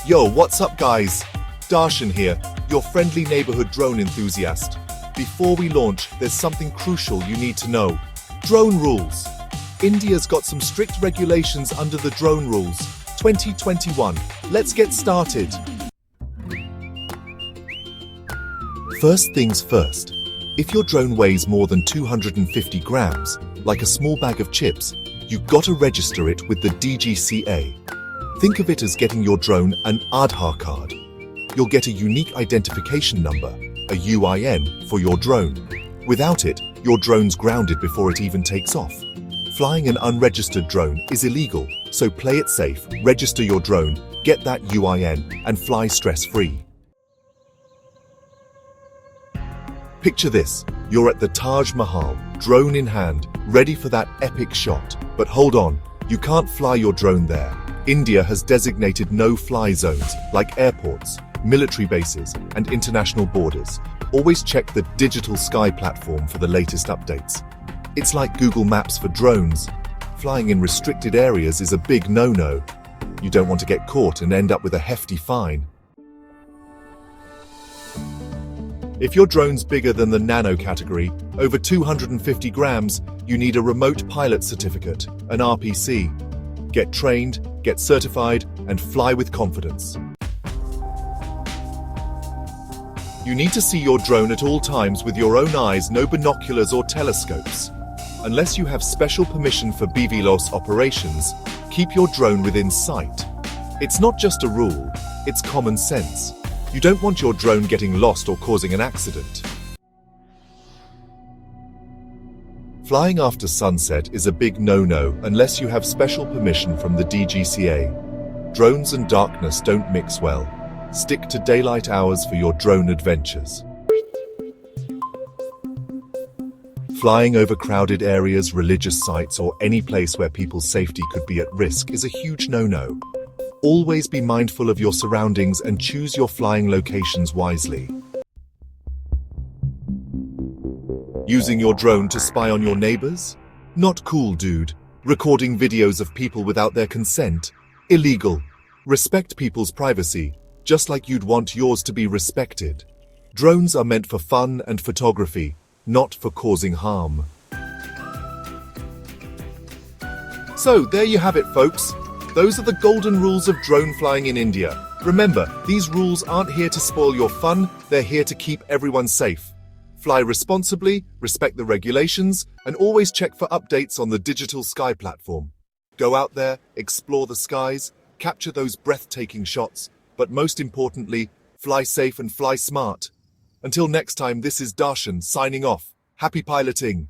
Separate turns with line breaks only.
Yo, what's up guys? Darshan here, your friendly neighborhood drone enthusiast. Before we launch, there's something crucial you need to know. Drone rules. India's got some strict regulations under the Drone Rules 2021. Let's get started. First things first. If your drone weighs more than 250 grams, like a small bag of chips, you gotta register it with the DGCA. Think of it as getting your drone an Aadhaar card. You'll get a unique identification number, a UIN, for your drone. Without it, your drone's grounded before it even takes off. Flying an unregistered drone is illegal, so play it safe, register your drone, get that UIN, and fly stress-free. Picture this, you're at the Taj Mahal, drone in hand, ready for that epic shot. But hold on, you can't fly your drone there. India has designated no-fly zones, like airports, military bases, and international borders. Always check the Digital Sky platform for the latest updates. It's like Google Maps for drones. Flying in restricted areas is a big no-no. You don't want to get caught and end up with a hefty fine. If your drone's bigger than the nano category, over 250 grams, you need a remote pilot certificate, an RPC. Get trained, get certified, and fly with confidence. You need to see your drone at all times with your own eyes, no binoculars or telescopes. Unless you have special permission for BVLOS operations, keep your drone within sight. It's not just a rule, it's common sense. You don't want your drone getting lost or causing an accident. Flying after sunset is a big no-no unless you have special permission from the DGCA. Drones and darkness don't mix well. Stick to daylight hours for your drone adventures. Flying over crowded areas, religious sites, or any place where people's safety could be at risk is a huge no-no. Always be mindful of your surroundings and choose your flying locations wisely. Using your drone to spy on your neighbors? Not cool, dude. Recording videos of people without their consent? Illegal. Respect people's privacy, just like you'd want yours to be respected. Drones are meant for fun and photography, not for causing harm. So, there you have it, folks. Those are the golden rules of drone flying in India. Remember, these rules aren't here to spoil your fun, they're here to keep everyone safe. Fly responsibly, respect the regulations, and always check for updates on the Digital Sky platform. Go out there, explore the skies, capture those breathtaking shots, but most importantly, fly safe and fly smart. Until next time, this is Darshan signing off. Happy piloting!